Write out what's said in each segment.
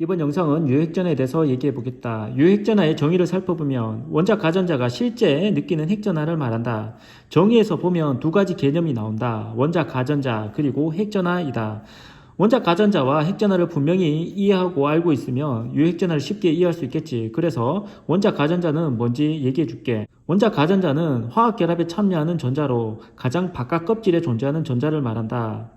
이번 영상은 유핵전화에 대해서 얘기해 보겠다. 유핵전화의 정의를 살펴보면 원자 가전자가 실제 느끼는 핵전화를 말한다. 정의에서 보면 두 가지 개념이 나온다. 원자 가전자 그리고 핵전화이다. 원자 가전자와 핵전화를 분명히 이해하고 알고 있으면 유핵전화를 쉽게 이해할 수 있겠지. 그래서 원자 가전자는 뭔지 얘기해 줄게. 원자 가전자는 화학 결합에 참여하는 전자로 가장 바깥 껍질에 존재하는 전자를 말한다.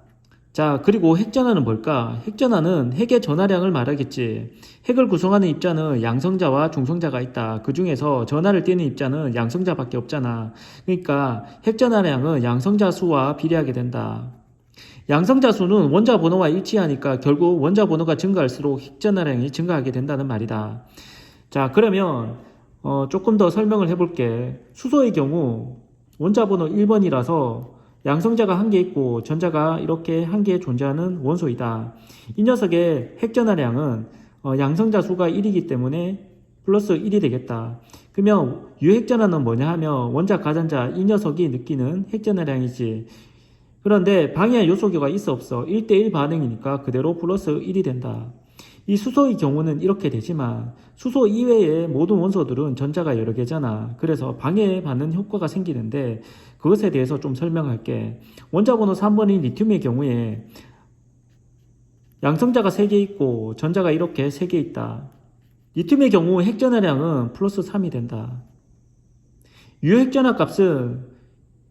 자, 그리고 핵전화는 뭘까? 핵전화는 핵의 전하량을 말하겠지. 핵을 구성하는 입자는 양성자와 중성자가 있다. 그 중에서 전하를 띠는 입자는 양성자밖에 없잖아. 그러니까 핵전하량은 양성자 수와 비례하게 된다. 양성자 수는 원자 번호와 일치하니까 결국 원자 번호가 증가할수록 핵전하량이 증가하게 된다는 말이다. 자, 그러면 조금 더 설명을 해볼게. 수소의 경우 원자 번호 1번이라서 양성자가 한 개 있고 전자가 이렇게 한 개 존재하는 원소이다. 이 녀석의 핵전하량은 양성자 수가 1이기 때문에 플러스 1이 되겠다. 그러면 유핵전하는 뭐냐 하면 원자 가전자 이 녀석이 느끼는 핵전하량이지. 그런데 방해할 요소가 있어 없어? 1대1 반응이니까 그대로 플러스 1이 된다. 이 수소의 경우는 이렇게 되지만 수소 이외의 모든 원소들은 전자가 여러 개잖아. 그래서 방해받는 효과가 생기는데 그것에 대해서 좀 설명할게. 원자 번호 3번인 리튬의 경우에 양성자가 3개 있고 전자가 이렇게 3개 있다. 리튬의 경우 핵전하량은 플러스 3이 된다. 유핵전하 값은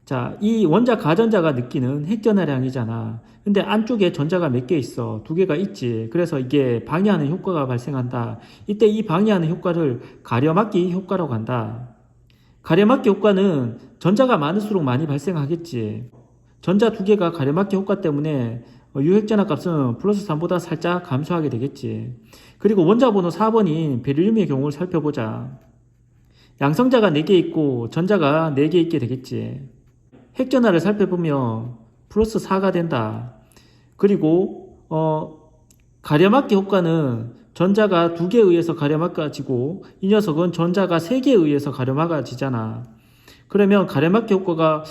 자, 이 원자 가전자가 느끼는 핵전하량이잖아. 근데 안쪽에 전자가 몇 개 있어? 2개가 있지. 그래서 이게 방해하는 효과가 발생한다. 이때 이 방해하는 효과를 가려막기 효과라고 한다. 가려막기 효과는 전자가 많을수록 많이 발생하겠지. 전자 2개가 가려막기 효과 때문에 유핵전하 값은 플러스 3보다 살짝 감소하게 되겠지. 그리고 원자 번호 4번인 베릴륨의 경우를 살펴보자. 양성자가 4개 있고 전자가 4개 있게 되겠지. 핵전하를 살펴보면 플러스 4가 된다. 그리고 가려막기 효과는 전자가 2개에 의해서 가려막아지고 이 녀석은 전자가 3개에 의해서 가려막아지잖아. 그러면 가려막기 효과가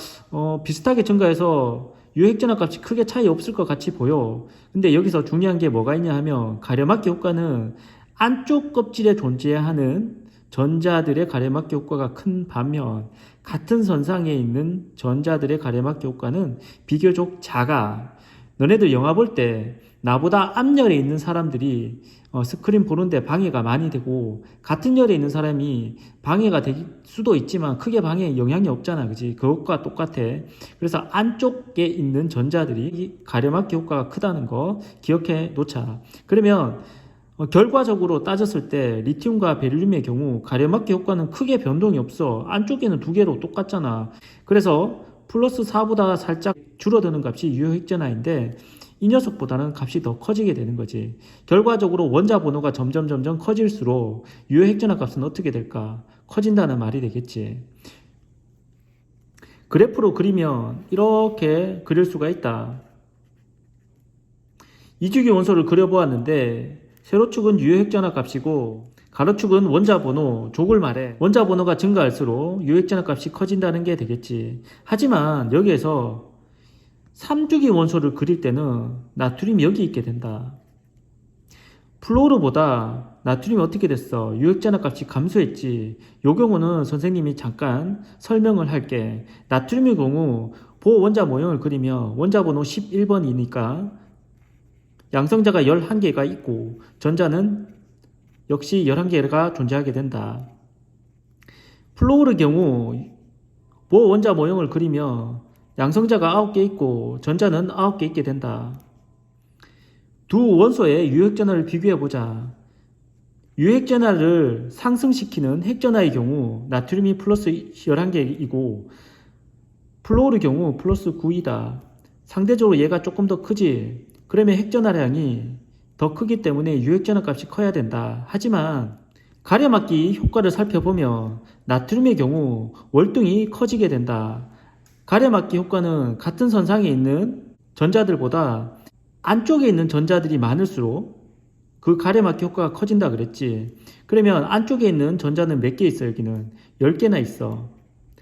비슷하게 증가해서 유핵전하 값이 크게 차이 없을 것 같이 보여. 근데 여기서 중요한 게 뭐가 있냐 하면 가려막기 효과는 안쪽 껍질에 존재하는 전자들의 가려막기 효과가 큰 반면 같은 선상에 있는 전자들의 가려막기 효과는 비교적 작아. 너네들 영화 볼 때 나보다 앞열에 있는 사람들이 스크린 보는데 방해가 많이 되고 같은 열에 있는 사람이 방해가 될 수도 있지만 크게 방해에 영향이 없잖아. 그지? 그것과 똑같아. 그래서 안쪽에 있는 전자들이 가려막기 효과가 크다는 거 기억해 놓자. 그러면 결과적으로 따졌을 때 리튬과 베릴륨의 경우 가려막기 효과는 크게 변동이 없어. 안쪽에는 2개로 똑같잖아. 그래서 플러스 4보다 살짝 줄어드는 값이 유효핵전하인데 이 녀석보다는 값이 더 커지게 되는 거지. 결과적으로 원자 번호가 점점 커질수록 유효핵전하 값은 어떻게 될까? 커진다는 말이 되겠지. 그래프로 그리면 이렇게 그릴 수가 있다. 이주기 원소를 그려보았는데 세로축은 유효핵전하 값이고 가로축은 원자 번호, 족을 말해. 원자 번호가 증가할수록 유효핵전하 값이 커진다는 게 되겠지. 하지만 여기에서 3주기 원소를 그릴 때는 나트륨이 여기 있게 된다. 플로르보다 나트륨이 어떻게 됐어? 유핵전하 값이 감소했지. 이 경우는 선생님이 잠깐 설명을 할게. 나트륨의 경우 보원자 모형을 그리면 원자 번호 11번이니까 양성자가 11개가 있고 전자는 역시 11개가 존재하게 된다. 플로르의 경우 보원자 모형을 그리면 양성자가 9개 있고 전자는 9개 있게 된다. 두 원소의 유핵전하를 비교해보자. 유핵전하를 상승시키는 핵전하의 경우 나트륨이 플러스 11개이고 플로르의 경우 플러스 9이다. 상대적으로 얘가 조금 더 크지. 그러면 핵전하량이 더 크기 때문에 유핵전하 값이 커야 된다. 하지만 가려막기 효과를 살펴보면 나트륨의 경우 월등히 커지게 된다. 가려막기 효과는 같은 선상에 있는 전자들보다 안쪽에 있는 전자들이 많을수록 그 가려막기 효과가 커진다 그랬지. 그러면 안쪽에 있는 전자는 몇 개 있어? 여기는 10개나 있어.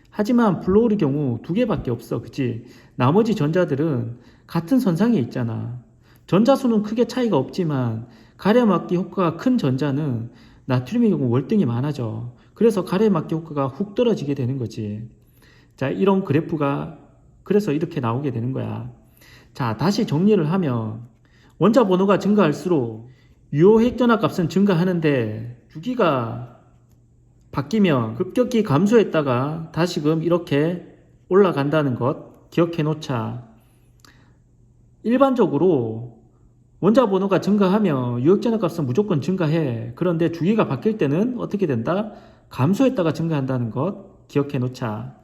하지만 플로르의 경우 2개밖에 없어. 그치? 나머지 전자들은 같은 선상에 있잖아. 전자 수는 크게 차이가 없지만 가래막기 효과가 큰 전자는 나트륨의 경우 월등히 많아져. 그래서 가래막기 효과가 훅 떨어지게 되는 거지. 자, 이런 그래프가 그래서 이렇게 나오게 되는 거야. 자, 다시 정리를 하면 원자 번호가 증가할수록 유효 핵전화 값은 증가하는데 주기가 바뀌면 급격히 감소했다가 다시금 이렇게 올라간다는 것 기억해 놓자. 일반적으로 원자 번호가 증가하면 유효핵전화 값은 무조건 증가해. 그런데 주기가 바뀔 때는 어떻게 된다? 감소했다가 증가한다는 것 기억해 놓자.